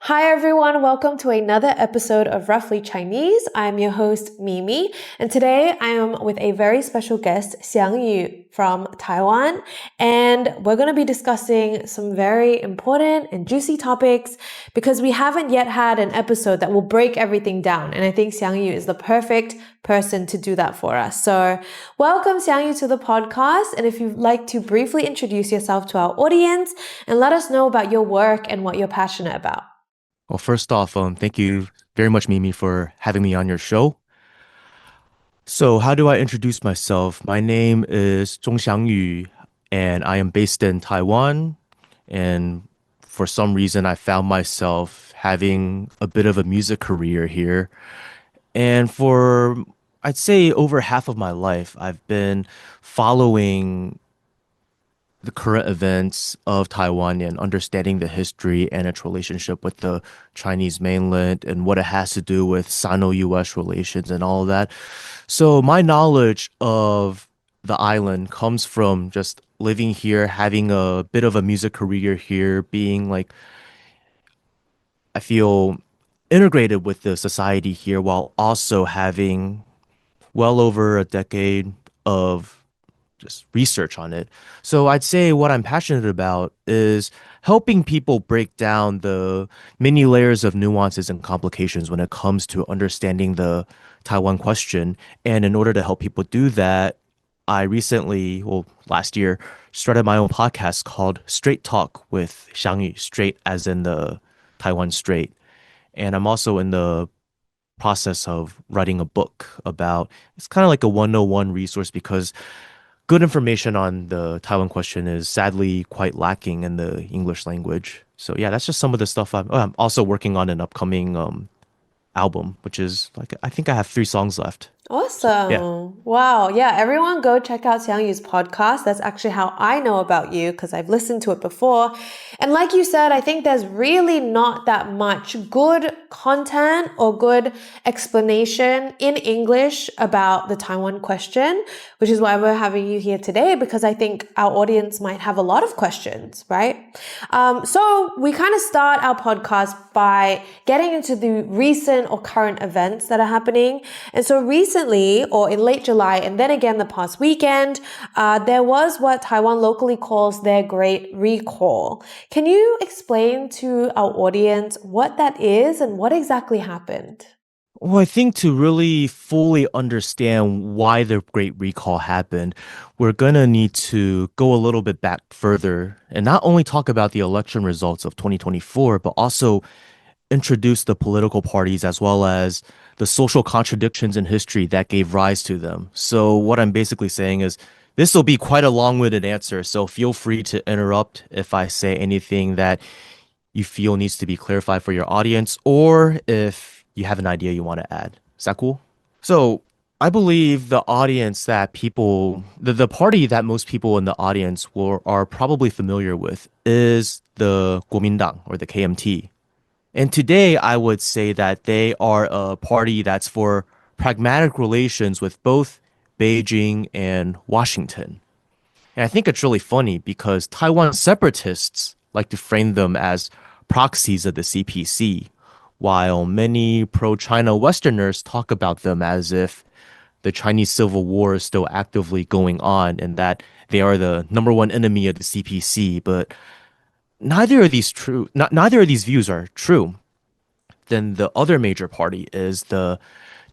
Hi everyone, welcome to another episode of Roughly Chinese. I'm your host Mimi, and today I am with a very special guest, Xiangyu from Taiwan, and we're going to be discussing some very important and juicy topics because we haven't yet had an episode that will break everything down, and I think Xiangyu is the perfect person to do that for us. So, welcome Xiangyu to the podcast, and if you'd like to briefly introduce yourself to our audience and let us know about your work and what you're passionate about. Well, first off, thank you very much, Mimi, for having me on your show. So, how do I introduce myself? My name is Zhong Xiangyu, and I am based in Taiwan. And for some reason, I found myself having a bit of a music career here. And for, I'd say, over half of my life, I've been following the current events of Taiwan and understanding the history and its relationship with the Chinese mainland and what it has to do with Sino-US relations and all of that. So my knowledge of the island comes from just living here, having a bit of a music career here, being like, I feel integrated with the society here while also having well over a decade of just research on it. So I'd say what I'm passionate about is helping people break down the many layers of nuances and complications when it comes to understanding the Taiwan question. And in order to help people do that, I recently, well, last year, started my own podcast called Straight Talk with Xiangyu, straight as in the Taiwan Strait. And I'm also in the process of writing a book about it's kind of like a 101 resource because good information on the Taiwan question is sadly quite lacking in the English language. So yeah, that's just some of the stuff I'm also working on an upcoming album, which is like I think I have 3 songs left. So yeah. Awesome. Wow. Yeah, everyone go check out Xiangyu's podcast. That's actually how I know about you because I've listened to it before. And like you said, I think there's really not that much good content or good explanation in English about the Taiwan question, which is why we're having you here today because I think our audience might have a lot of questions, right? So we kind of start our podcast by getting into the recent or current events that are happening. And so recently, or in late July, and then again the past weekend, there was what Taiwan locally calls their Great Recall. Can you explain to our audience what that is and what exactly happened? Well, I think to really fully understand why the Great Recall happened, we're gonna need to go a little bit back further and not only talk about the election results of 2024, but also introduce the political parties as well as the social contradictions in history that gave rise to them. So what I'm basically saying is this will be quite a long-winded answer, so feel free to interrupt if I say anything that you feel needs to be clarified for your audience or if you have an idea you want to add. Is that cool? So I believe the audience that the party that most people in the audience are probably familiar with is the Kuomintang or the KMT. And today, I would say that they are a party that's for pragmatic relations with both Beijing and Washington. And I think it's really funny because Taiwan separatists like to frame them as proxies of the CPC, while many pro China Westerners talk about them as if the Chinese Civil War is still actively going on and that they are the number one enemy of the CPC. But neither of these views are true. Then the other major party is the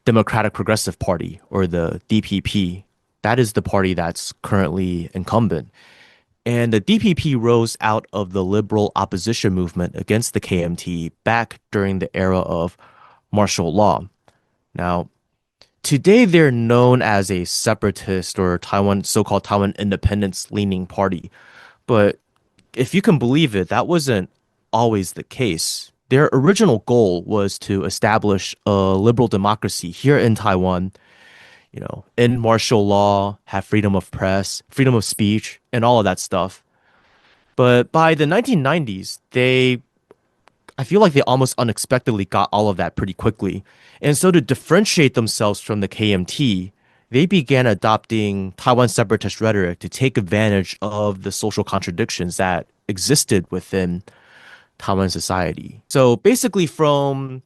Democratic Progressive Party or the DPP. That is the party that's currently incumbent. And the DPP rose out of the liberal opposition movement against the KMT back during the era of martial law. Now, today they're known as a separatist or so-called Taiwan independence leaning party. But if you can believe it, that wasn't always the case. Their original goal was to establish a liberal democracy here in Taiwan, in martial law, have freedom of press, freedom of speech, and all of that stuff. But by the 1990s, I feel like they almost unexpectedly got all of that pretty quickly. And so to differentiate themselves from the KMT, they began adopting Taiwan separatist rhetoric to take advantage of the social contradictions that existed within Taiwan society. So basically from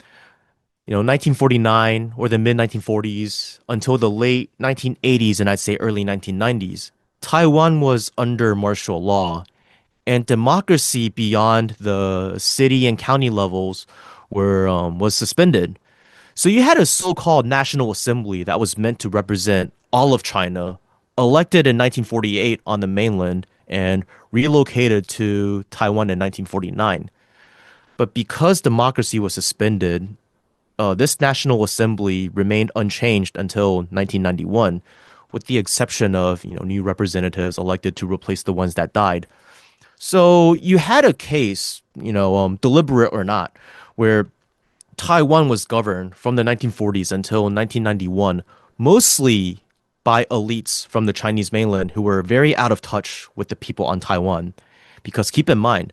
1949 or the mid 1940s until the late 1980s and I'd say early 1990s, Taiwan was under martial law and democracy beyond the city and county levels was suspended. So you had a so-called National Assembly that was meant to represent all of China, elected in 1948 on the mainland and relocated to Taiwan in 1949. But because democracy was suspended, this National Assembly remained unchanged until 1991, with the exception of new representatives elected to replace the ones that died. So you had a case, deliberate or not, where Taiwan was governed from the 1940s until 1991, mostly by elites from the Chinese mainland who were very out of touch with the people on Taiwan. Because keep in mind,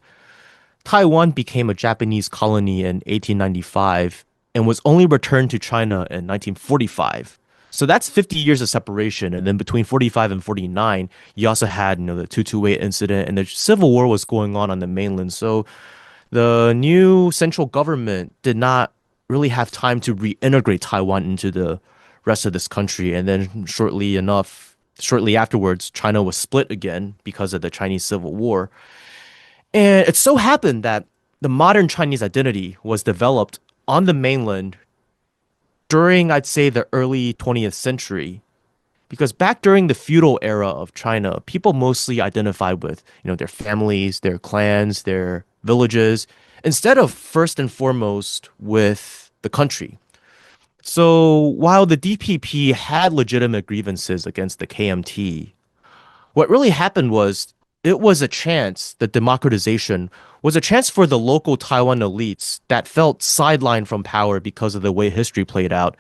Taiwan became a Japanese colony in 1895 and was only returned to China in 1945. So that's 50 years of separation. And then between 45 and 49, you also had, the 228 incident and the civil war was going on the mainland. So the new central government did not really have time to reintegrate Taiwan into the rest of this country. And then shortly afterwards, China was split again because of the Chinese Civil War. And it so happened that the modern Chinese identity was developed on the mainland during, I'd say, the early 20th century. Because back during the feudal era of China, people mostly identified with, their families, their clans, their villages, instead of first and foremost with the country. So while the DPP had legitimate grievances against the KMT, what really happened was it was a chance, the democratization was a chance for the local Taiwan elites that felt sidelined from power because of the way history played out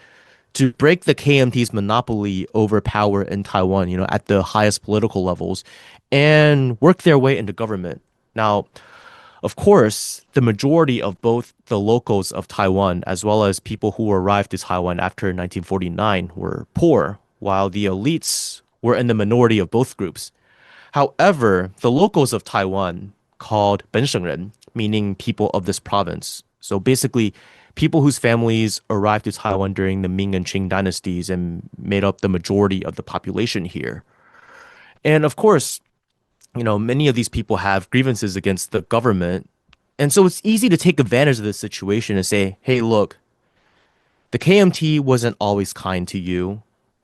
to break the KMT's monopoly over power in Taiwan, at the highest political levels and work their way into government. Now, of course, the majority of both the locals of Taiwan as well as people who arrived to Taiwan after 1949 were poor, while the elites were in the minority of both groups. However, the locals of Taiwan, called 本省人, meaning people of this province, so basically people whose families arrived to Taiwan during the Ming and Qing dynasties and made up the majority of the population here. And of course, many of these people have grievances against the government. And so it's easy to take advantage of this situation and say, hey, look, the KMT wasn't always kind to you.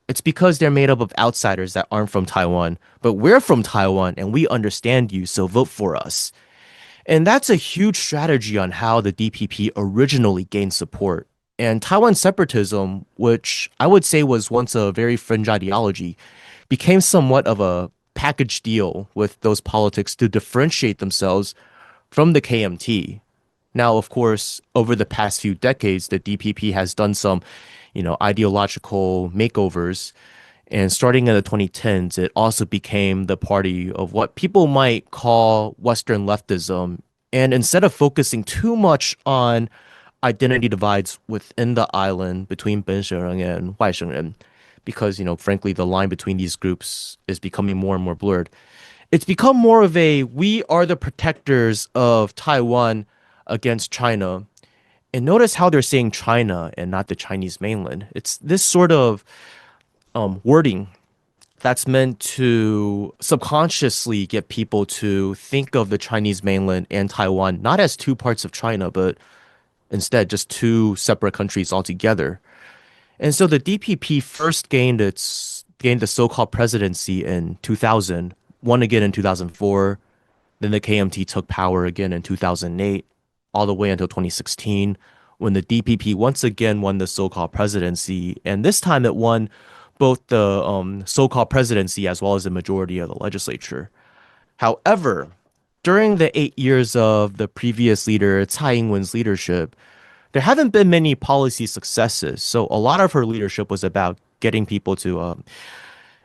It's because they're made up of outsiders that aren't from Taiwan, but we're from Taiwan and we understand you, so vote for us. And that's a huge strategy on how the DPP originally gained support. And Taiwan separatism, which I would say was once a very fringe ideology, became somewhat of a package deal with those politics to differentiate themselves from the KMT. Now, of course, over the past few decades, the DPP has done some, ideological makeovers. And starting in the 2010s, it also became the party of what people might call Western leftism. And instead of focusing too much on identity divides within the island between 本省人 and 外省人, because, frankly, the line between these groups is becoming more and more blurred. It's become more of a, we are the protectors of Taiwan against China. And notice how they're saying China and not the Chinese mainland. It's this sort of wording that's meant to subconsciously get people to think of the Chinese mainland and Taiwan not as two parts of China, but instead just two separate countries altogether. And so the DPP first gained the so-called presidency in 2000, won again in 2004. Then the KMT took power again in 2008, all the way until 2016, when the DPP once again won the so-called presidency. And this time it won both the so-called presidency as well as the majority of the legislature. However, during the 8 years of the previous leader, Tsai Ing-wen's leadership, there haven't been many policy successes. So a lot of her leadership was about getting people to,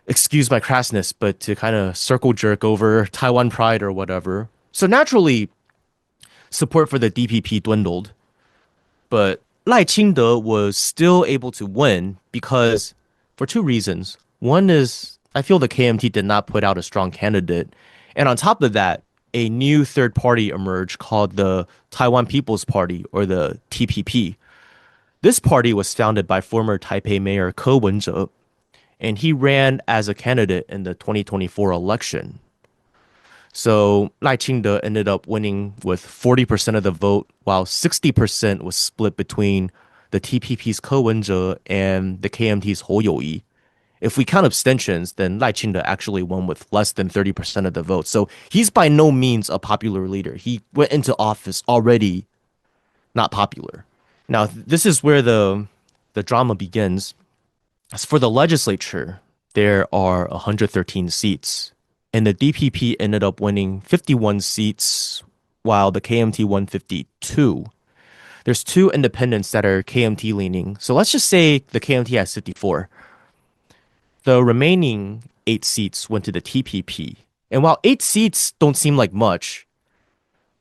excuse my crassness, but to kind of circle jerk over Taiwan pride or whatever. So naturally, support for the DPP dwindled. But Lai Ching-te was still able to win because for two reasons. One is I feel the KMT did not put out a strong candidate. And on top of that, a new third party emerged called the Taiwan People's Party, or the TPP. This party was founded by former Taipei Mayor Ko Wen-je, and he ran as a candidate in the 2024 election. So Lai Ching-te ended up winning with 40% of the vote, while 60% was split between the TPP's Ko Wen-je and the KMT's Hou You. If we count abstentions, then Lai Ching-te actually won with less than 30% of the vote. So he's by no means a popular leader. He went into office already not popular. Now, this is where the drama begins. As for the legislature, there are 113 seats, and the DPP ended up winning 51 seats, while the KMT won 52. There's two independents that are KMT leaning. So let's just say the KMT has 54. The remaining 8 seats went to the TPP. And while 8 seats don't seem like much,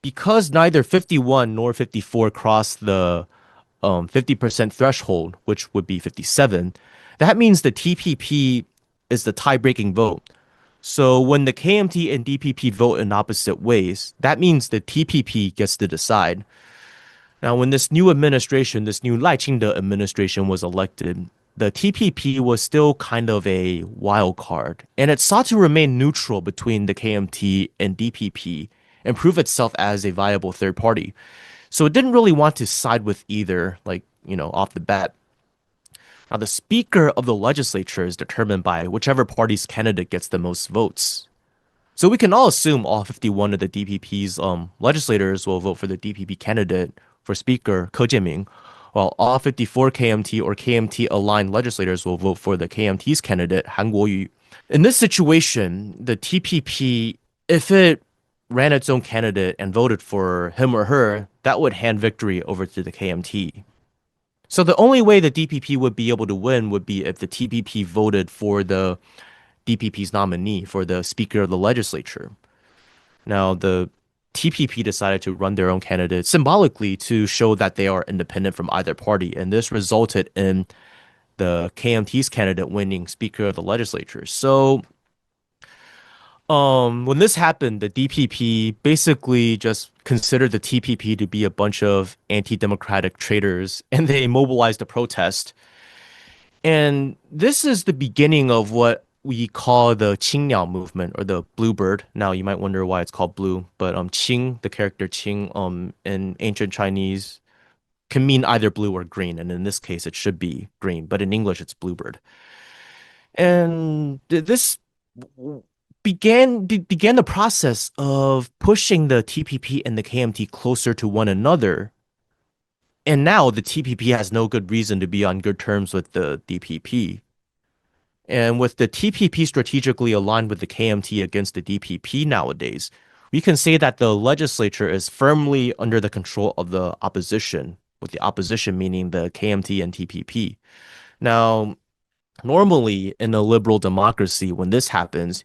because neither 51 nor 54 crossed the 50% threshold, which would be 57, that means the TPP is the tie-breaking vote. So when the KMT and DPP vote in opposite ways, that means the TPP gets to decide. Now, when this new administration, this new Lai Ching-te administration was elected, the TPP was still kind of a wild card, and it sought to remain neutral between the KMT and DPP and prove itself as a viable third party. So it didn't really want to side with either, like, off the bat. Now, the speaker of the legislature is determined by whichever party's candidate gets the most votes. So we can all assume all 51 of the DPP's legislators will vote for the DPP candidate for speaker, Ko Jieming, while all 54 KMT or KMT aligned legislators will vote for the KMT's candidate, Han Kuo-yu. In this situation, the TPP, if it ran its own candidate and voted for him or her, that would hand victory over to the KMT. So the only way the DPP would be able to win would be if the TPP voted for the DPP's nominee for the Speaker of the Legislature. Now, the TPP decided to run their own candidate symbolically to show that they are independent from either party, and this resulted in the KMT's candidate winning Speaker of the Legislature. So when this happened, the DPP basically just considered the TPP to be a bunch of anti-democratic traitors, and they mobilized a protest. And this is the beginning of what we call the Qingniao movement, or the bluebird. Now, you might wonder why it's called blue, but Qing, the character Qing, in ancient Chinese can mean either blue or green, and in this case, it should be green, but in English, it's bluebird. And this began the process of pushing the TPP and the KMT closer to one another. And now the TPP has no good reason to be on good terms with the DPP. And with the TPP strategically aligned with the KMT against the DPP nowadays, we can say that the legislature is firmly under the control of the opposition, with the opposition meaning the KMT and TPP. Now, normally in a liberal democracy, when this happens,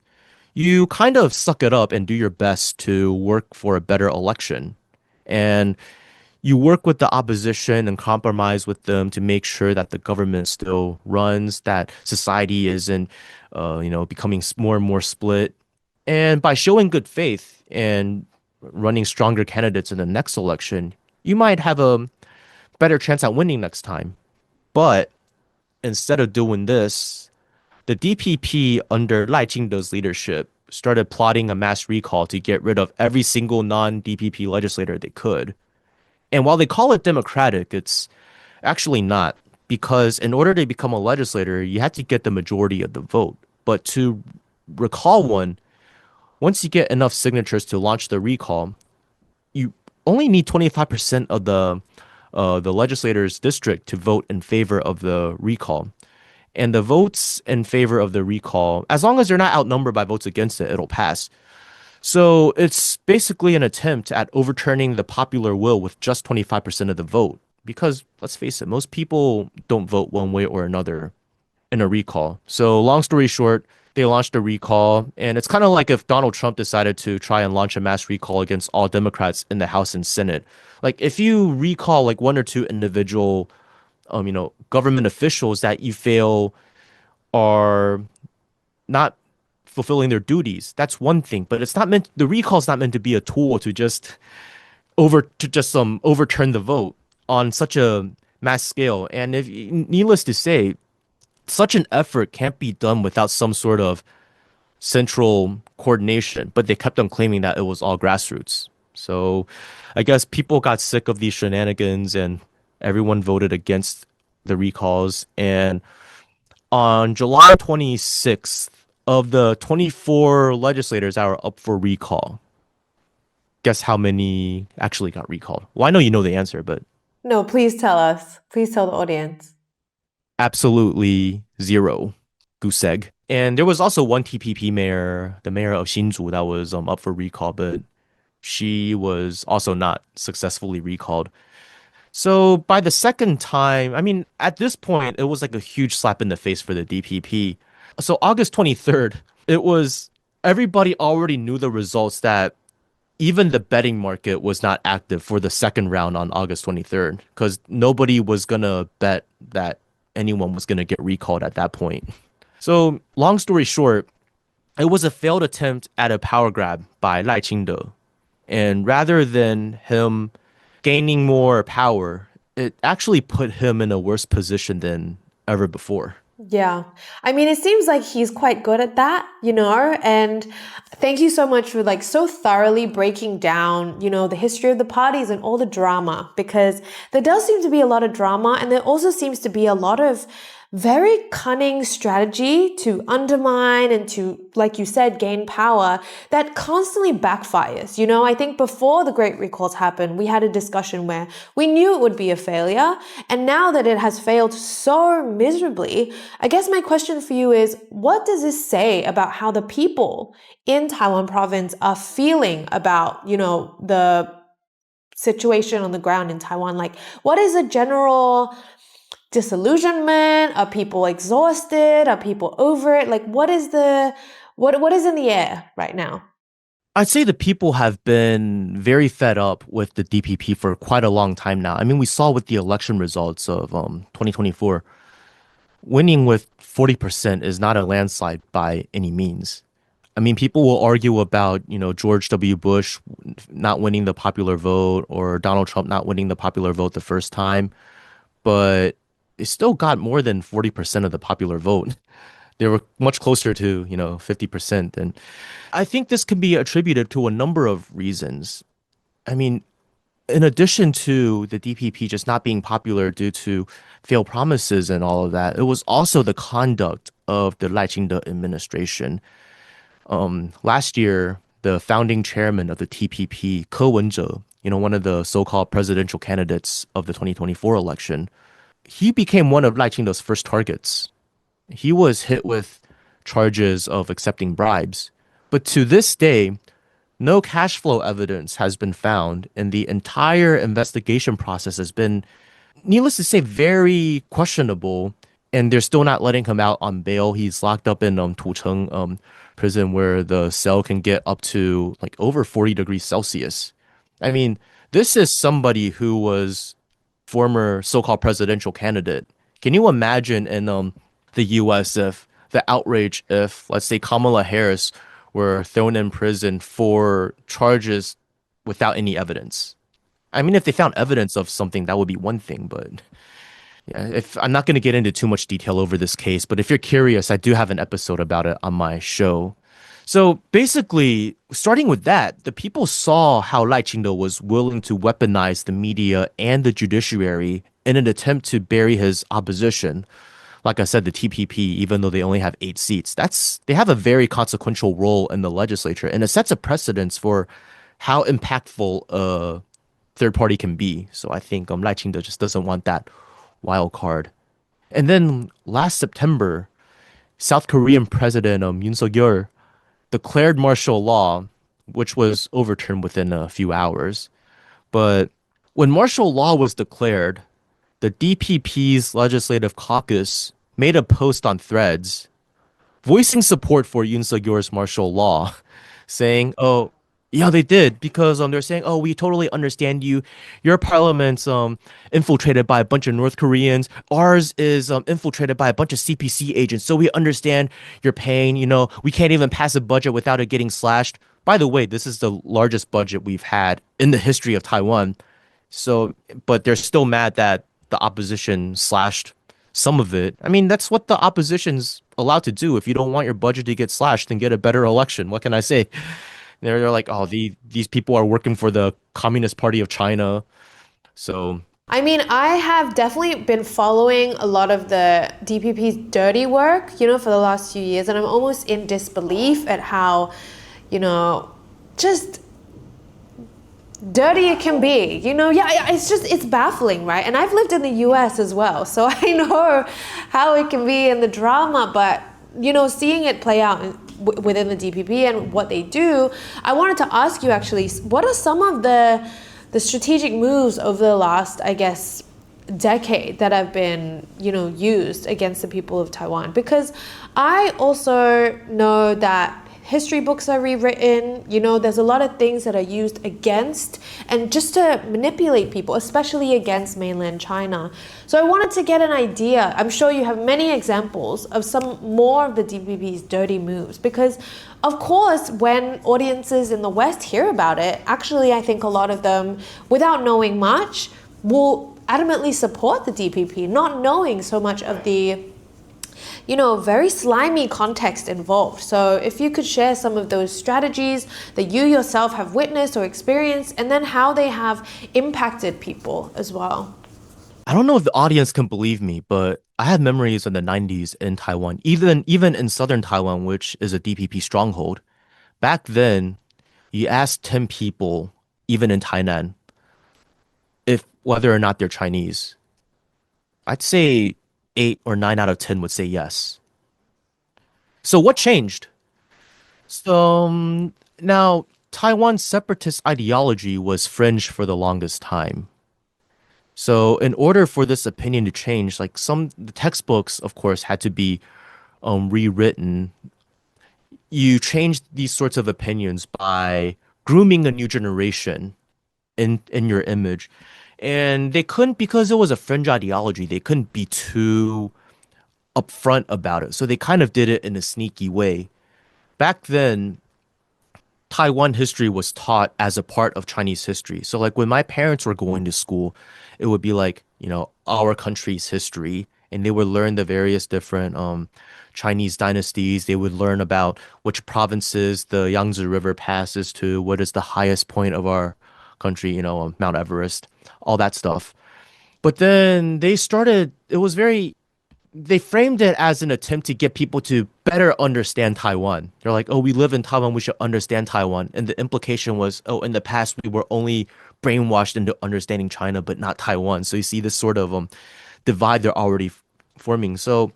you kind of suck it up and do your best to work for a better election. And you work with the opposition and compromise with them to make sure that the government still runs, that society isn't, becoming more and more split. And by showing good faith and running stronger candidates in the next election, you might have a better chance at winning next time. But instead of doing this, the DPP under Lai Ching-te's leadership started plotting a mass recall to get rid of every single non-DPP legislator they could. And while they call it democratic, it's actually not, because in order to become a legislator, you have to get the majority of the vote. But to recall one, once you get enough signatures to launch the recall, you only need 25% of the legislator's district to vote in favor of the recall. And the votes in favor of the recall, as long as they're not outnumbered by votes against it, it'll pass. So it's basically an attempt at overturning the popular will with just 25% of the vote. Because let's face it, most people don't vote one way or another in a recall. So long story short, they launched a recall. And it's kind of like if Donald Trump decided to try and launch a mass recall against all Democrats in the House and Senate. Like if you recall like one or two individual government officials that you feel are not fulfilling their duties. That's one thing, but the recall is not meant to be a tool to just overturn the vote on such a mass scale. And if needless to say, such an effort can't be done without some sort of central coordination, but they kept on claiming that it was all grassroots. So I guess people got sick of these shenanigans and everyone voted against the recalls. And on July 26th, of the 24 legislators that were up for recall, guess how many actually got recalled? Well, I know you know the answer, but No, please tell us. Please tell the audience. absolutely zero. Goose egg. And there was also one TPP mayor, the mayor of Hsinchu, that was up for recall, but she was also not successfully recalled. So by the second time, I mean, at this point, it was like a huge slap in the face for the DPP. So August 23rd, it was everybody already knew the results that even the betting market was not active for the second round on August 23rd because nobody was going to bet that anyone was going to get recalled at that point. So, long story short, it was a failed attempt at a power grab by Lai Ching-te. And rather than him gaining more power, it actually put him in a worse position than ever before. Yeah. I mean, it seems like he's quite good at that, and thank you so much for like so thoroughly breaking down, the history of the parties and all the drama, because there does seem to be a lot of drama and there also seems to be a lot of very cunning strategy to undermine and to, like you said, gain power that constantly backfires. I think before the Great Recalls happened, we had a discussion where we knew it would be a failure. And now that it has failed so miserably, I guess my question for you is, what does this say about how the people in Taiwan province are feeling about, the situation on the ground in Taiwan? Like, what is a general disillusionment? Are people exhausted? Are people over it? Like, what is in the air right now? I'd say the people have been very fed up with the DPP for quite a long time now. I mean, we saw with the election results of 2024, winning with 40% is not a landslide by any means. I mean, people will argue about, George W. Bush not winning the popular vote or Donald Trump not winning the popular vote the first time, but it still got more than 40% of the popular vote. They were much closer to, 50%. And I think this can be attributed to a number of reasons. I mean, in addition to the DPP just not being popular due to failed promises and all of that, it was also the conduct of the Lai Ching-te administration. Last year, the founding chairman of the TPP, Ke Wen-je, one of the so-called presidential candidates of the 2024 election, he became one of Lai Ching-te's first targets. He was hit with charges of accepting bribes. But to this day, no cash flow evidence has been found, and the entire investigation process has been, needless to say, very questionable. And they're still not letting him out on bail. He's locked up in Tucheng prison, where the cell can get up to like over 40 degrees Celsius. I mean, this is somebody who was former so-called presidential candidate. Can you imagine in the U.S. if the outrage if, let's say, Kamala Harris were thrown in prison for charges without any evidence? I mean, if they found evidence of something, that would be one thing, but yeah, if I'm not going to get into too much detail over this case, but if you're curious, I do have an episode about it on my show. So basically, starting with that, the people saw how Lai Ching-te was willing to weaponize the media and the judiciary in an attempt to bury his opposition. Like I said, the TPP, even though they only have 8 seats, they have a very consequential role in the legislature, and it sets a precedence for how impactful a third party can be. So I think Lai Ching-te just doesn't want that wild card. And then last September, South Korean President Yoon Suk-yeol declared martial law, which was overturned within a few hours. But when martial law was declared, the DPP's legislative caucus made a post on Threads voicing support for Yoon Suk-yeol's martial law, saying, "Oh, Yeah, they did because they're saying, "Oh, we totally understand you. Your parliament's infiltrated by a bunch of North Koreans. Ours is infiltrated by a bunch of CPC agents. So we understand your pain. We can't even pass a budget without it getting slashed." By the way, this is the largest budget we've had in the history of Taiwan. So, but they're still mad that the opposition slashed some of it. I mean, that's what the opposition's allowed to do. If you don't want your budget to get slashed, then get a better election. What can I say? They're like, oh, these people are working for the Communist Party of China. So, I mean, I have definitely been following a lot of the DPP's dirty work, for the last few years, and I'm almost in disbelief at how, you know, just dirty it can be. Yeah, it's baffling, right? And I've lived in the US as well, so I know how it can be in the drama, but seeing it play out within the DPP and what they do, I wanted to ask you actually, what are some of the strategic moves over the last, I guess, decade that have been, used against the people of Taiwan? Because I also know that history books are rewritten, there's a lot of things that are used against and just to manipulate people, especially against mainland China. So I wanted to get an idea. I'm sure you have many examples of some more of the DPP's dirty moves because, of course, when audiences in the West hear about it, actually I think a lot of them, without knowing much, will adamantly support the DPP, not knowing so much of the very slimy context involved. So if you could share some of those strategies that you yourself have witnessed or experienced, and then how they have impacted people as well. I don't know if the audience can believe me, but I have memories in the 90s in Taiwan, even in southern Taiwan, which is a DPP stronghold. Back then, you asked 10 people, even in Tainan, if whether or not they're Chinese. I'd say 8 or 9 out of 10 would say yes. So what changed? So now Taiwan's separatist ideology was fringe for the longest time. So in order for this opinion to change, like the textbooks, of course, had to be rewritten. You changed these sorts of opinions by grooming a new generation in your image. And they couldn't, because it was a fringe ideology, they couldn't be too upfront about it. So they kind of did it in a sneaky way. Back then, Taiwan history was taught as a part of Chinese history. So like when my parents were going to school, it would be like, our country's history, and they would learn the various different Chinese dynasties. They would learn about which provinces the Yangtze River passes to, what is the highest point of our country, Mount Everest, all that stuff. But then they framed it as an attempt to get people to better understand Taiwan. They're like, oh, we live in Taiwan, we should understand Taiwan. And the implication was, oh, in the past, we were only brainwashed into understanding China, but not Taiwan. So you see this sort of divide they're already forming. So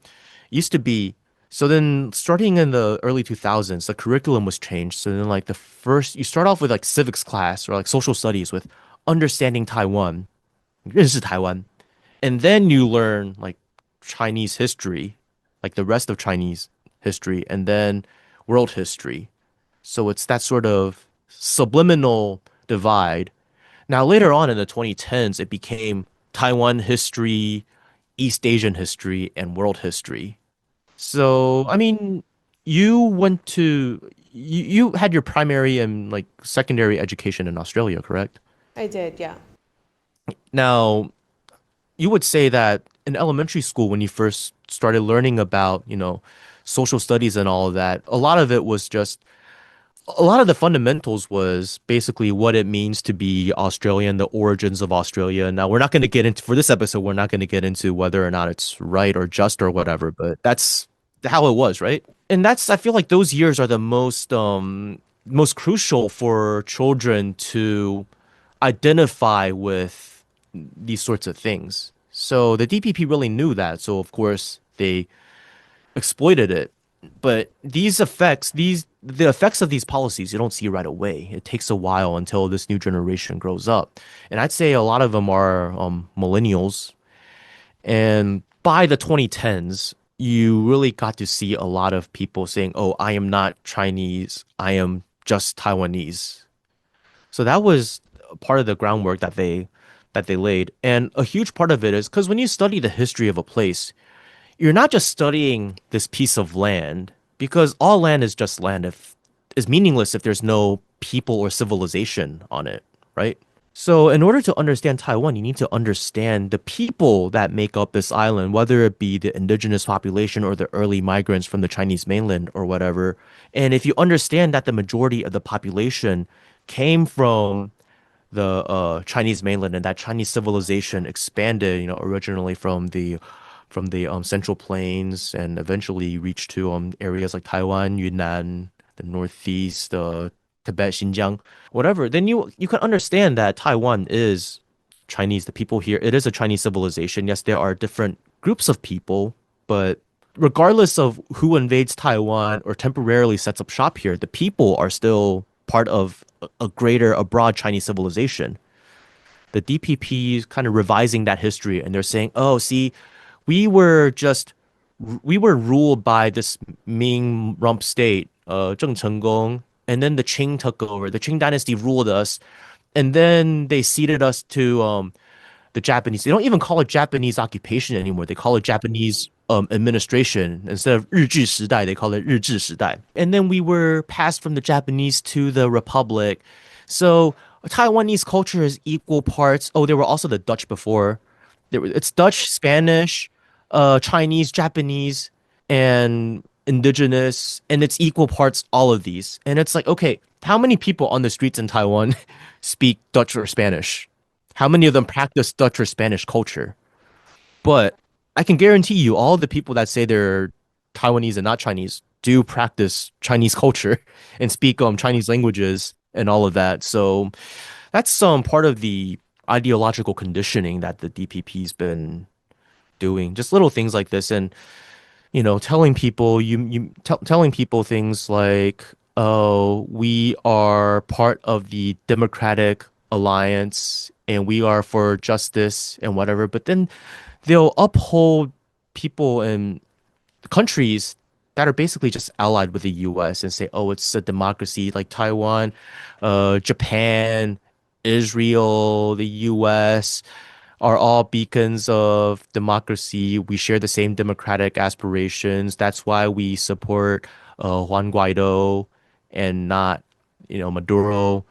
used to be, so then starting in the early 2000s, the curriculum was changed. So then like you start off with like civics class or like social studies with understanding Taiwan. This is Taiwan. And then you learn like Chinese history, like the rest of Chinese history, and then world history. So it's that sort of subliminal divide. Now, later on in the 2010s, it became Taiwan history, East Asian history, and world history. So, I mean, you had your primary and like secondary education in Australia, correct? I did, yeah. Now, you would say that in elementary school, when you first started learning about, social studies and all of that, a lot of the fundamentals was basically what it means to be Australian, the origins of Australia. Now, for this episode, we're not going to get into whether or not it's right or just or whatever, but that's how it was, right? And I feel like those years are the most crucial for children to identify with these sorts of things. So the DPP really knew that. So of course they exploited it. But the effects of these policies, you don't see right away. It takes a while until this new generation grows up. And I'd say a lot of them are millennials. And by the 2010s, you really got to see a lot of people saying, oh, I am not Chinese. I am just Taiwanese. So that was part of the groundwork that they laid. And a huge part of it is because when you study the history of a place, you're not just studying this piece of land because all land is just land if is meaningless if there's no people or civilization on it, right? So in order to understand Taiwan, you need to understand the people that make up this island, whether it be the indigenous population or the early migrants from the Chinese mainland or whatever. And if you understand that the majority of the population came from the Chinese mainland and that Chinese civilization expanded, originally from the Central Plains and eventually reached to areas like Taiwan, Yunnan, the Northeast, Tibet, Xinjiang, whatever, then you can understand that Taiwan is Chinese. The people here, it is a Chinese civilization. Yes, there are different groups of people, but regardless of who invades Taiwan or temporarily sets up shop here, the people are still part of a broad Chinese civilization. The DPP is kind of revising that history and they're saying, oh, see, we were just we were ruled by this Ming rump state, Zheng Chenggong, and then the Qing took over. The Qing dynasty ruled us, and then they ceded us to the Japanese. They don't even call it Japanese occupation anymore. They call it Japanese administration. Instead of 日治时代, they call it 日治时代. And then we were passed from the Japanese to the Republic. So Taiwanese culture is equal parts. Oh, there were also the Dutch before. It's Dutch, Spanish, Chinese, Japanese, and indigenous, and it's equal parts all of these. And it's like, okay, how many people on the streets in Taiwan speak Dutch or Spanish? How many of them practice Dutch or Spanish culture? But I can guarantee you, all the people that say they're Taiwanese and not Chinese do practice Chinese culture and speak Chinese languages and all of that. So that's some part of the ideological conditioning that the DPP's been doing. Just little things like this, and telling people telling people things like, "Oh, we are part of the Democratic Alliance and we are for justice and whatever." But then they'll uphold people in countries that are basically just allied with the US and say, "Oh, it's a democracy like Taiwan, Japan, Israel, the US are all beacons of democracy. We share the same democratic aspirations. That's why we support Juan Guaido and not, Maduro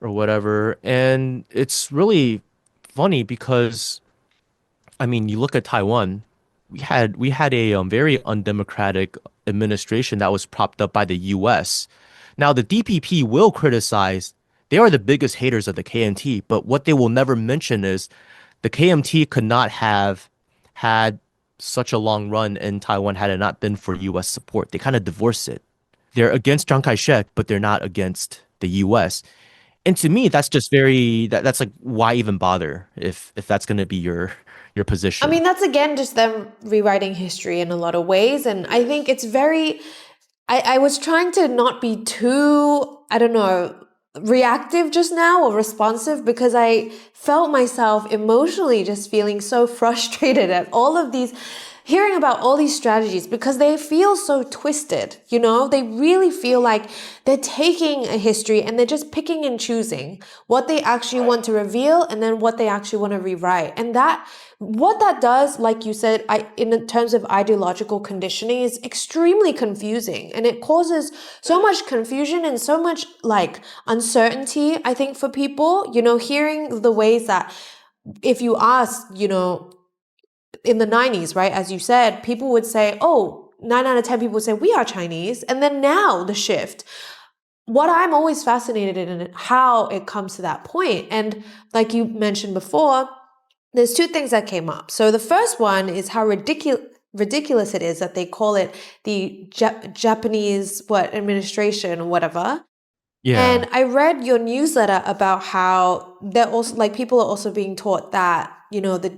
or whatever." And it's really funny because, I mean, you look at Taiwan, we had a very undemocratic administration that was propped up by the US. Now, the DPP will criticize, they are the biggest haters of the KMT, but what they will never mention is the KMT could not have had such a long run in Taiwan had it not been for US support. They kind of divorce it. They're against Chiang Kai-shek, but they're not against the US. And to me, that's just that's like, why even bother if that's going to be your I position? mean, that's again just them rewriting history in a lot of ways. And I think it's very, I was trying to not be too, I don't know, reactive just now or responsive because I felt myself emotionally just feeling so frustrated at all of these, hearing about all these strategies because they feel so twisted, They really feel like they're taking a history and they're just picking and choosing what they actually want to reveal and then what they actually want to rewrite. And what that does, like you said, in terms of ideological conditioning, is extremely confusing, and it causes so much confusion and so much like uncertainty, I think, for people, hearing the ways that if you ask, in the 90s, right, as you said, people would say, oh, 9 out of 10 people would say we are Chinese. And then now the shift. What I'm always fascinated in how it comes to that point. And like you mentioned before, there's two things that came up. So the first one is how ridiculous it is that they call it the Japanese administration or whatever. Yeah. And I read your newsletter about how they're also like people are also being taught that, the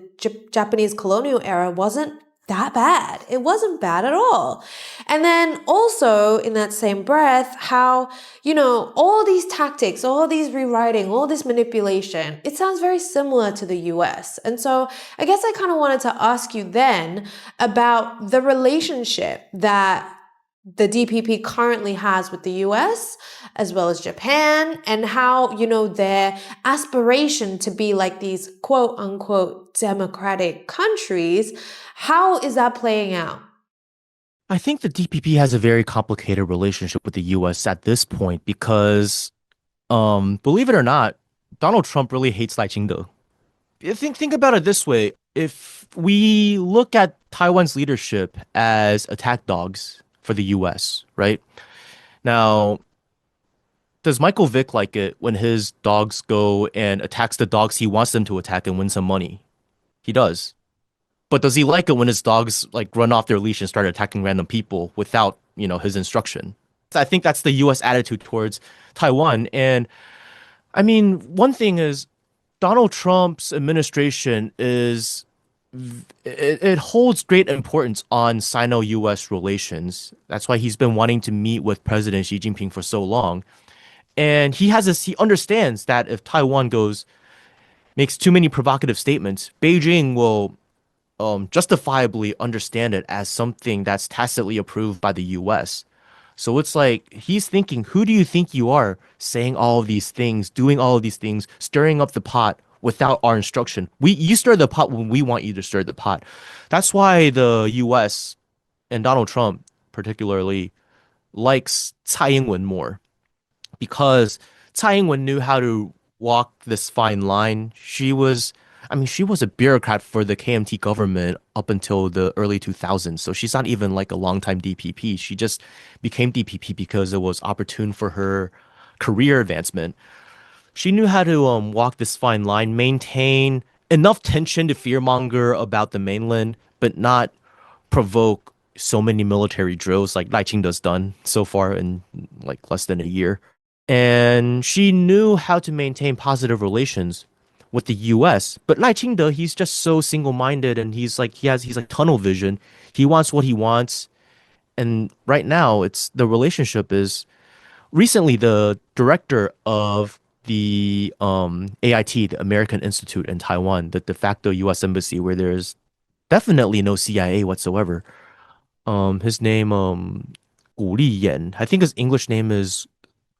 Japanese colonial era wasn't that bad. It wasn't bad at all. And then also in that same breath, how, all these tactics, all these rewriting, all this manipulation, it sounds very similar to the US. And so I guess I kind of wanted to ask you then about the relationship that the DPP currently has with the US as well as Japan, and how, their aspiration to be like these quote unquote democratic countries, how is that playing out? I think the DPP has a very complicated relationship with the US at this point because, believe it or not, Donald Trump really hates Lai Ching-te. Think about it this way. If we look at Taiwan's leadership as attack dogs for the US, right? Now, does Michael Vick like it when his dogs go and attacks the dogs he wants them to attack and win some money? He does. But does he like it when his dogs like run off their leash and start attacking random people without, his instruction? I think that's the US attitude towards Taiwan. And I mean, one thing is Donald Trump's administration it holds great importance on Sino-US relations. That's why he's been wanting to meet with President Xi Jinping for so long. And he understands that if Taiwan makes too many provocative statements, Beijing will justifiably understand it as something that's tacitly approved by the US. So it's like he's thinking, who do you think you are saying all of these things, doing all of these things, stirring up the pot without our instruction? You stir the pot when we want you to stir the pot. That's why the US and Donald Trump particularly likes Tsai Ing-wen more because Tsai Ing-wen knew how to walk this fine line. She was a bureaucrat for the KMT government up until the early 2000s. So she's not even like a longtime DPP. She just became DPP because it was opportune for her career advancement. She knew how to walk this fine line, maintain enough tension to fearmonger about the mainland, but not provoke so many military drills like Lai Ching-te's done so far in like less than a year. And she knew how to maintain positive relations with the US. But Lai Ching-te, he's just so single-minded and he's like tunnel vision. He wants what he wants. And right now the relationship is recently the director of the AIT, the American Institute in Taiwan, the de facto US embassy where there's definitely no CIA whatsoever. His name Gu Li Yan. I think his English name is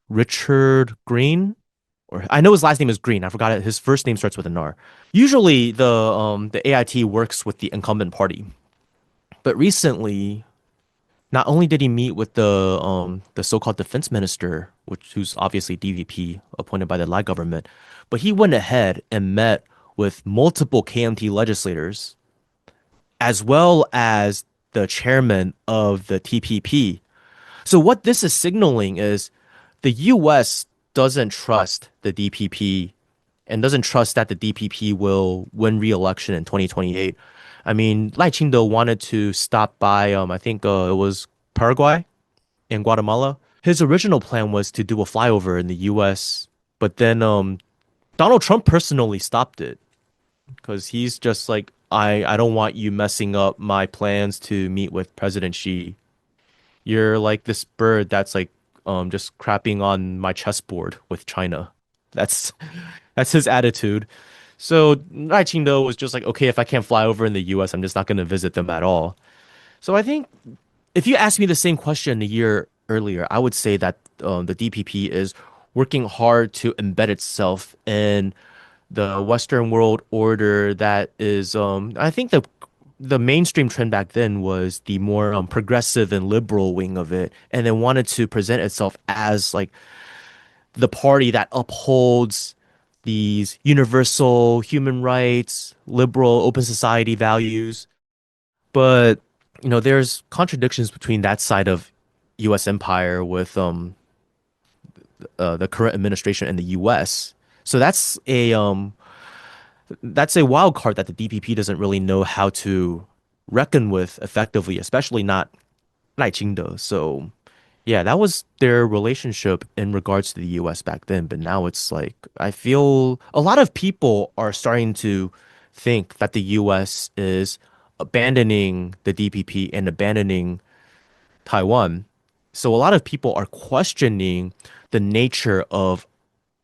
Richard Green, or I know his last name is Green. I forgot it. His first name starts with an R. Usually the AIT works with the incumbent party, but recently, not only did he meet with the so-called defense minister, who's obviously DVP appointed by the Lai government, but he went ahead and met with multiple KMT legislators, as well as the chairman of the TPP. So what this is signaling is the US doesn't trust the DPP and doesn't trust that the DPP will win re-election in 2028. I mean, Lai Ching-te wanted to stop by, I think it was Paraguay and Guatemala. His original plan was to do a flyover in the US, but then Donald Trump personally stopped it because he's just like, I don't want you messing up my plans to meet with President Xi. You're like this bird that's like just crapping on my chessboard with China. That's that's his attitude. So Lai Ching-te was just like, okay, if I can't fly over in the US, I'm just not going to visit them at all. So I think if you asked me the same question a year earlier, I would say that the DPP is working hard to embed itself in the Western world order that is, I think the mainstream trend back then was the more progressive and liberal wing of it, and then wanted to present itself as like the party that upholds these universal human rights, liberal, open society values. But, there's contradictions between that side of US empire with the current administration in the US. So that's a wild card that the DPP doesn't really know how to reckon with effectively, especially not Lai Ching-te. So yeah, that was their relationship in regards to the US back then. But now it's like, I feel a lot of people are starting to think that the US is abandoning the DPP and abandoning Taiwan. So a lot of people are questioning the nature of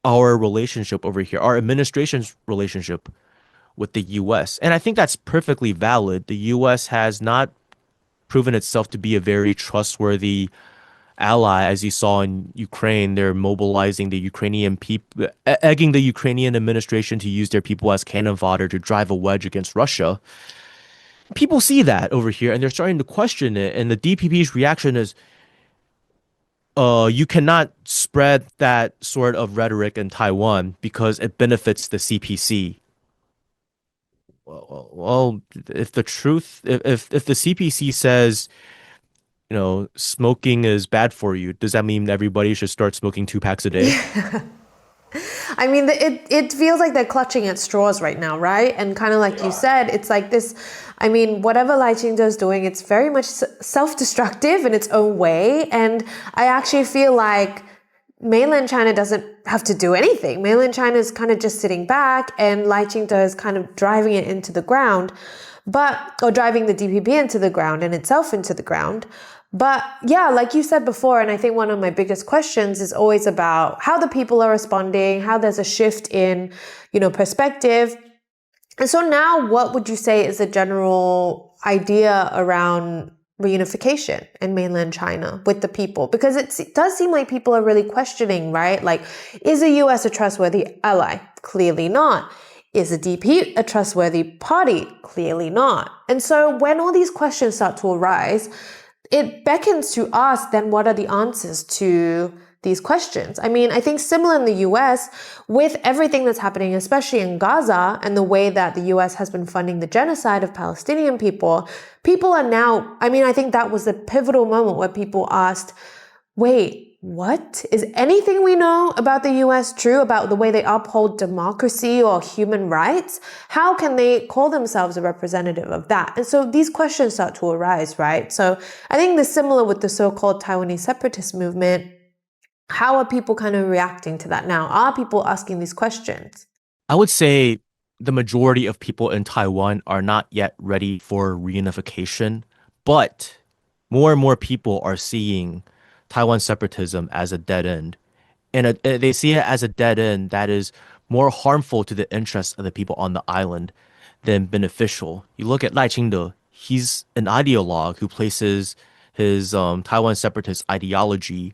our relationship over here, our administration's relationship with the US. And I think that's perfectly valid. The US has not proven itself to be a very trustworthy ally, as you saw in Ukraine. They're mobilizing the Ukrainian people, egging the Ukrainian administration to use their people as cannon fodder to drive a wedge against Russia. People see that over here and they're starting to question it. And the DPP's reaction is, you cannot spread that sort of rhetoric in Taiwan because it benefits the CPC. Well, if the truth, if the CPC says, smoking is bad for you, does that mean everybody should start smoking 2 packs a day? I mean, it feels like they're clutching at straws right now, right? And kind of like you said, it's like this. I mean, whatever Lai Ching-te is doing, it's very much self-destructive in its own way. And I actually feel like mainland China doesn't have to do anything. Mainland China is kind of just sitting back, and Lai Ching-te is kind of driving it into the ground, or driving the DPP into the ground and itself into the ground. But yeah, like you said before, and I think one of my biggest questions is always about how the people are responding, how there's a shift in, perspective. And so now what would you say is the general idea around reunification in mainland China with the people? Because it does seem like people are really questioning, right? Like, is the US a trustworthy ally? Clearly not. Is the DP a trustworthy party? Clearly not. And so when all these questions start to arise, it beckons to ask then what are the answers to these questions? I mean, I think similar in the US, with everything that's happening, especially in Gaza, and the way that the US has been funding the genocide of Palestinian people, people are now, I mean, I think that was the pivotal moment where people asked, wait, what? Is anything we know about the US true about the way they uphold democracy or human rights? How can they call themselves a representative of that? And so these questions start to arise, right? So I think this is similar with the so-called Taiwanese separatist movement. How are people kind of reacting to that now? Are people asking these questions? I would say the majority of people in Taiwan are not yet ready for reunification, but more and more people are seeing Taiwan separatism as a dead end. And they see it as a dead end that is more harmful to the interests of the people on the island than beneficial. You look at Lai Ching-te, he's an ideologue who places his Taiwan separatist ideology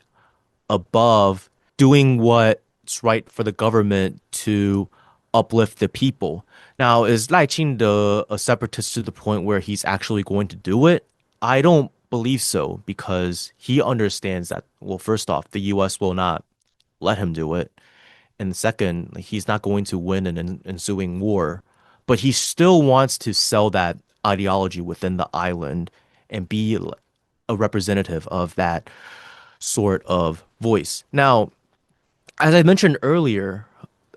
above doing what's right for the government to uplift the people. Now, is Lai Ching-te a separatist to the point where he's actually going to do it? I don't believe so, because he understands that, well, first off, the US will not let him do it. And second, he's not going to win an ensuing war. But he still wants to sell that ideology within the island and be a representative of that sort of voice. Now, as I mentioned earlier,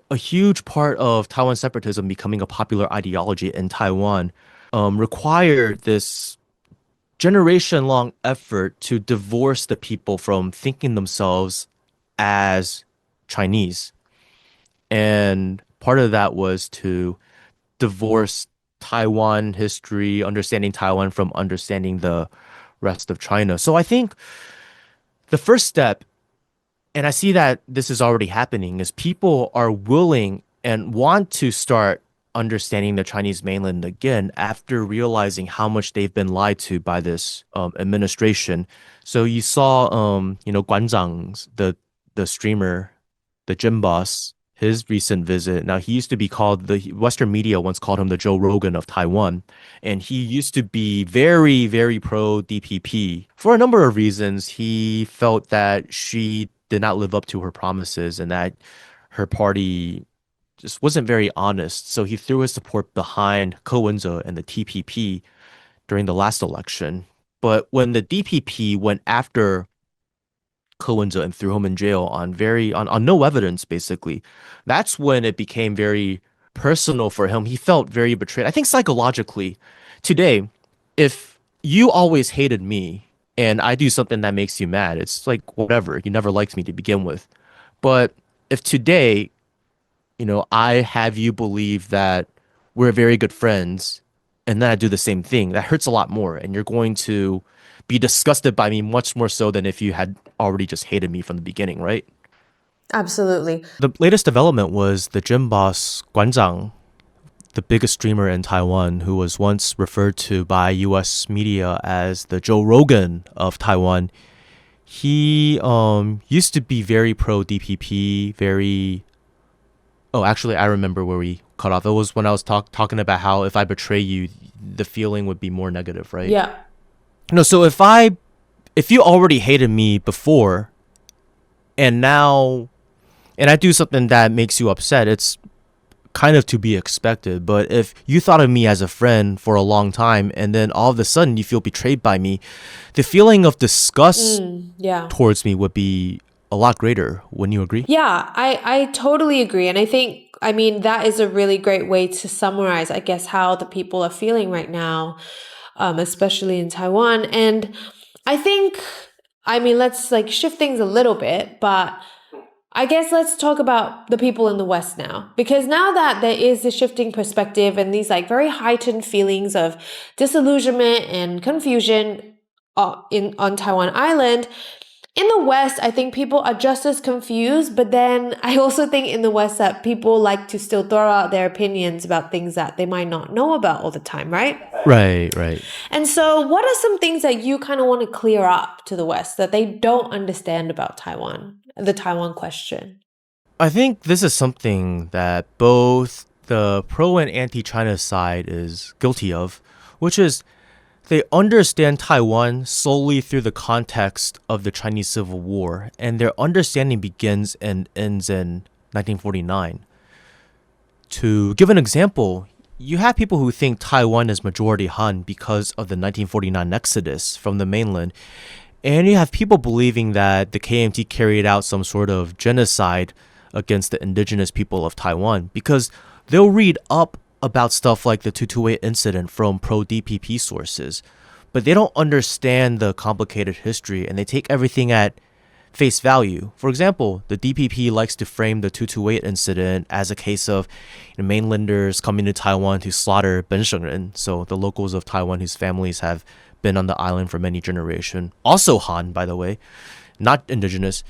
a huge part of Taiwan separatism becoming a popular ideology in Taiwan required this generation-long effort to divorce the people from thinking themselves as Chinese. And part of that was to divorce Taiwan history, understanding Taiwan from understanding the rest of China. So I think the first step, and I see that this is already happening, is people are willing and want to start understanding the Chinese mainland again after realizing how much they've been lied to by this administration. So you saw, Guan Zhang's, the streamer, the gym boss, his recent visit. Now, he used to be called, the Western media once called him the Joe Rogan of Taiwan. And he used to be very, very pro DPP. For a number of reasons, he felt that she did not live up to her promises and that her party just wasn't very honest. So he threw his support behind Ko Wen-je and the TPP during the last election. But when the DPP went after Ko Wen-je and threw him in jail on no evidence, basically, that's when it became very personal for him. He felt very betrayed. I think psychologically, today, if you always hated me and I do something that makes you mad, it's like whatever. You never liked me to begin with. But if today, I have you believe that we're very good friends, and then I do the same thing, that hurts a lot more. And you're going to be disgusted by me much more so than if you had already just hated me from the beginning, right? Absolutely. The latest development was the gym boss, Guan Zhang. the biggest streamer in Taiwan, who was once referred to by US media as the Joe Rogan of Taiwan. He used to be very pro DPP, very. Oh, actually, I remember where we cut off. It was when I was talking about how if I betray you, the feeling would be more negative, right? Yeah. No, so if you already hated me before, and now, and I do something that makes you upset, it's kind of to be expected. But if you thought of me as a friend for a long time, and then all of a sudden you feel betrayed by me, the feeling of disgust Yeah. towards me would be a lot greater. Wouldn't you agree? Yeah, I totally agree. And I mean, that is a really great way to summarize, I guess, how the people are feeling right now, especially in Taiwan. And I think, I mean, let's like shift things a little bit, but I guess let's talk about the people in the West now. Because now that there is this shifting perspective and these like very heightened feelings of disillusionment and confusion on Taiwan Island, in the West, I think people are just as confused, but then I also think in the West that people like to still throw out their opinions about things that they might not know about all the time, right? Right. And so, what are some things that you kind of want to clear up to the West that they don't understand about Taiwan, the Taiwan question? I think this is something that both the pro and anti-China side is guilty of, which is they understand Taiwan solely through the context of the Chinese Civil War, and their understanding begins and ends in 1949. To give an example, you have people who think Taiwan is majority Han because of the 1949 exodus from the mainland, and you have people believing that the KMT carried out some sort of genocide against the indigenous people of Taiwan because they'll read up about stuff like the 228 incident from pro-DPP sources, but they don't understand the complicated history and they take everything at face value. For example, the DPP likes to frame the 228 incident as a case of mainlanders coming to Taiwan to slaughter Benshengren, so the locals of Taiwan whose families have been on the island for many generations. Also Han, by the way, not indigenous.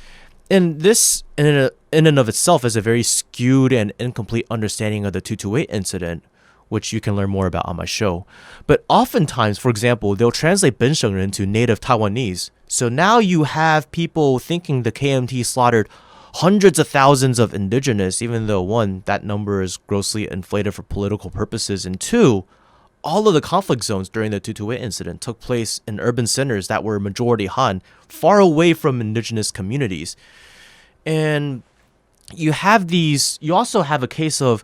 And this, in and of itself, is a very skewed and incomplete understanding of the 228 incident, which you can learn more about on my show. But oftentimes, for example, they'll translate Benshengren to native Taiwanese. So now you have people thinking the KMT slaughtered hundreds of thousands of indigenous, even though, one, that number is grossly inflated for political purposes, and two, all of the conflict zones during the 228 incident took place in urban centers that were majority Han, far away from indigenous communities. And you also have a case of,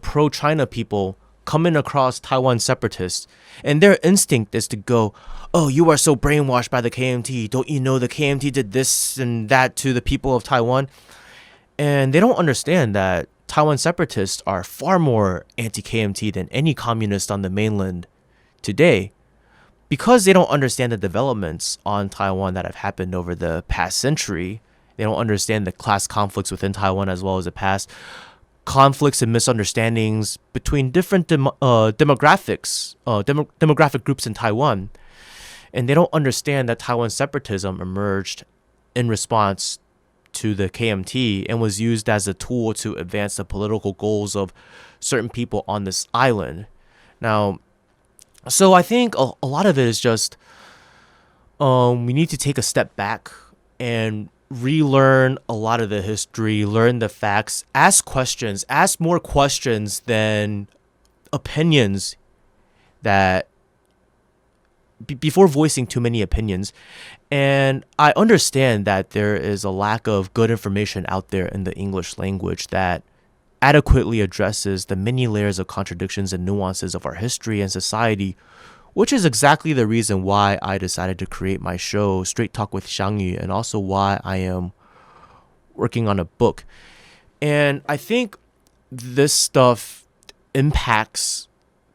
pro-China people coming across Taiwan separatists, and their instinct is to go, oh, you are so brainwashed by the KMT. Don't you know the KMT did this and that to the people of Taiwan? And they don't understand that Taiwan separatists are far more anti-KMT than any communist on the mainland today, because they don't understand the developments on Taiwan that have happened over the past century. They don't understand the class conflicts within Taiwan as well as the past conflicts and misunderstandings between different demographic groups in Taiwan. And they don't understand that Taiwan separatism emerged in response to the KMT and was used as a tool to advance the political goals of certain people on this island. Now, so I think a lot of it is just we need to take a step back and relearn a lot of the history, learn the facts, ask more questions than opinions that before voicing too many opinions. And I understand that there is a lack of good information out there in the English language that adequately addresses the many layers of contradictions and nuances of our history and society, which is exactly the reason why I decided to create my show, Straight Talk with Xiangyu, and also why I am working on a book. And I think this stuff impacts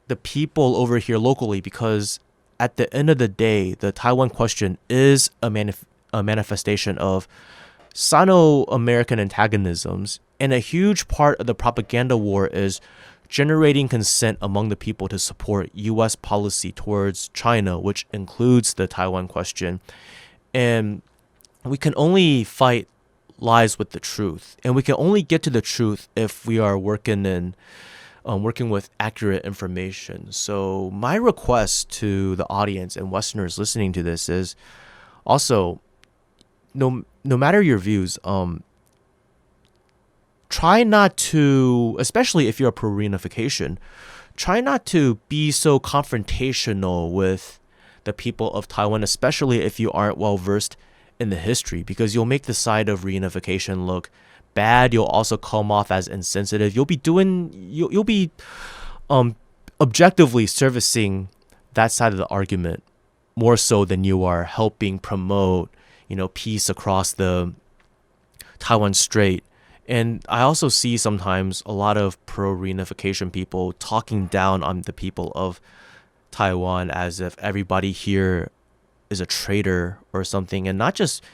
the people over here locally because at the end of the day, the Taiwan question is a manifestation of Sino-American antagonisms, and a huge part of the propaganda war is generating consent among the people to support U.S. policy towards China, which includes the Taiwan question. And we can only fight lies with the truth, and we can only get to the truth if we are working in working with accurate information. So my request to the audience and Westerners listening to this is also, no matter your views, try not to, especially if you're pro reunification, try not to be so confrontational with the people of Taiwan, especially if you aren't well versed in the history, because you'll make the side of reunification look bad. You'll also come off as insensitive. You'll be objectively servicing that side of the argument more so than you are helping promote, peace across the Taiwan Strait. And I also see sometimes a lot of pro-reunification people talking down on the people of Taiwan as if everybody here is a traitor or something, and not just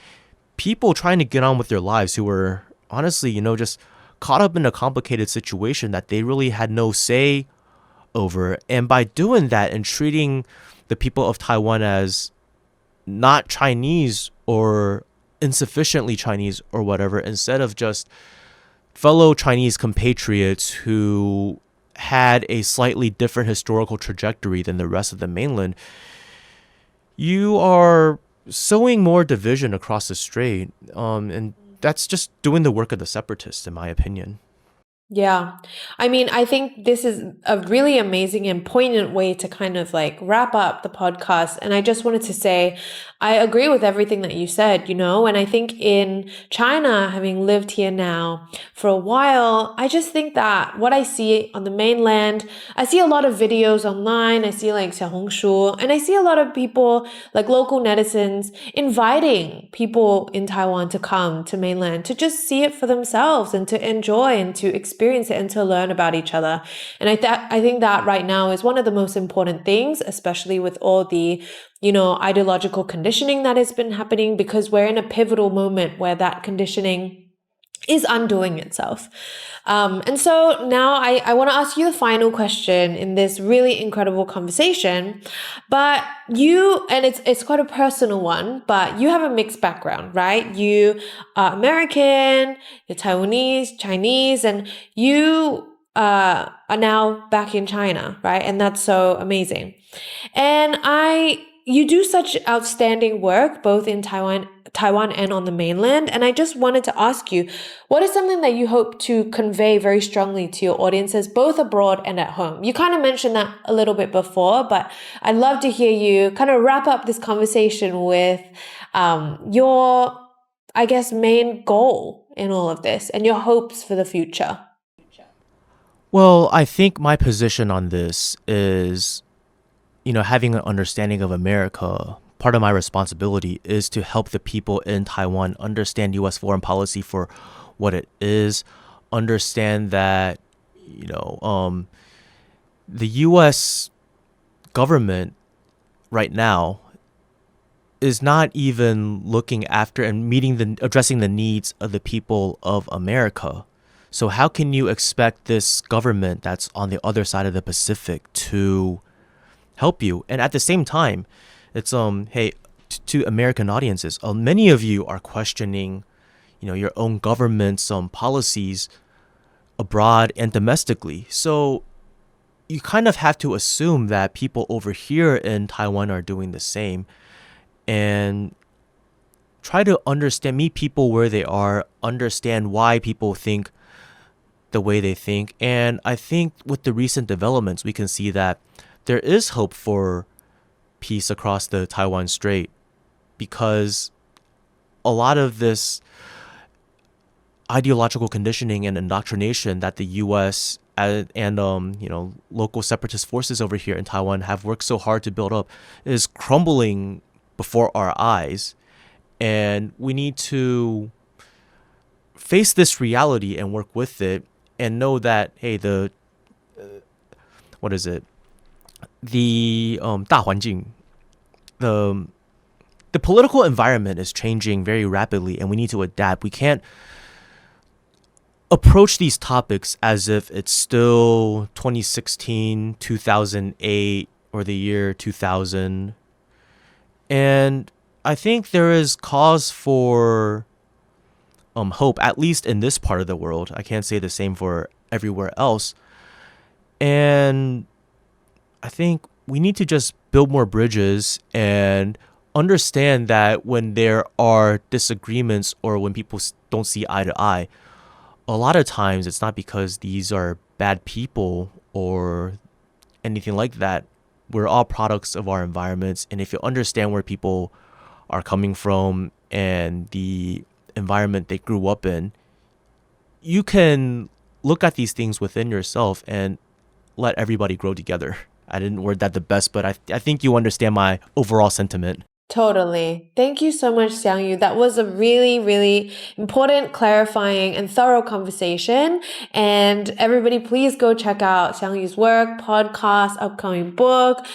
people trying to get on with their lives who were honestly, just caught up in a complicated situation that they really had no say over. And by doing that and treating the people of Taiwan as not Chinese or insufficiently Chinese or whatever, instead of just fellow Chinese compatriots who had a slightly different historical trajectory than the rest of the mainland, you are sowing more division across the strait. And that's just doing the work of the separatists, in my opinion. Yeah. I mean, I think this is a really amazing and poignant way to kind of like wrap up the podcast. And I just wanted to say, I agree with everything that you said, and I think in China, having lived here now for a while, I just think that what I see on the mainland, I see a lot of videos online. I see like Xiaohongshu, and I see a lot of people, like local netizens, inviting people in Taiwan to come to mainland to just see it for themselves and to enjoy and to experience it and to learn about each other. And I think that right now is one of the most important things, especially with all the ideological conditioning that has been happening, because we're in a pivotal moment where that conditioning is undoing itself. And so now I want to ask you the final question in this really incredible conversation. But and it's quite a personal one, but you have a mixed background, right? You are American, you're Taiwanese, Chinese, and you are now back in China, right? And that's so amazing. And you do such outstanding work both in Taiwan and on the mainland. And I just wanted to ask you, what is something that you hope to convey very strongly to your audiences, both abroad and at home? You kind of mentioned that a little bit before, but I'd love to hear you kind of wrap up this conversation with your, I guess, main goal in all of this and your hopes for the future. Well, I think my position on this is, having an understanding of America, part of my responsibility is to help the people in Taiwan understand U.S. foreign policy for what it is, understand that, the U.S. government right now is not even looking after and addressing the needs of the people of America. So how can you expect this government that's on the other side of the Pacific to help you? And at the same time, it's hey, to American audiences, many of you are questioning, your own government's policies abroad and domestically. So you kind of have to assume that people over here in Taiwan are doing the same, and try to meet people where they are, understand why people think the way they think. And I think with the recent developments, we can see that there is hope for peace across the Taiwan Strait, because a lot of this ideological conditioning and indoctrination that the U.S. and local separatist forces over here in Taiwan have worked so hard to build up is crumbling before our eyes. And we need to face this reality and work with it and know that, hey, the 大环境, the political environment is changing very rapidly, and we need to adapt. We can't approach these topics as if it's still 2016, 2008, or the year 2000. And I think there is cause for hope, at least in this part of the world. I can't say the same for everywhere else. And I think we need to just build more bridges and understand that when there are disagreements or when people don't see eye to eye, a lot of times it's not because these are bad people or anything like that. We're all products of our environments. And if you understand where people are coming from and the environment they grew up in, you can look at these things within yourself and let everybody grow together. I didn't word that the best, but I think you understand my overall sentiment. Totally. Thank you so much, Xiangyu. That was a really, really important, clarifying, and thorough conversation. And everybody, please go check out Xiangyu's work, podcast, upcoming book,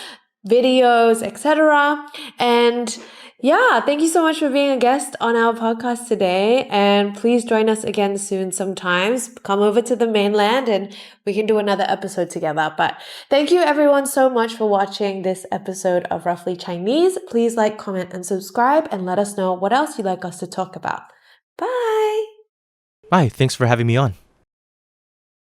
videos, etc. And yeah, thank you so much for being a guest on our podcast today. And please join us again soon sometimes. Come over to the mainland and we can do another episode together. But thank you everyone so much for watching this episode of Roughly Chinese. Please like, comment, and subscribe and let us know what else you'd like us to talk about. Bye! Bye. Thanks for having me on.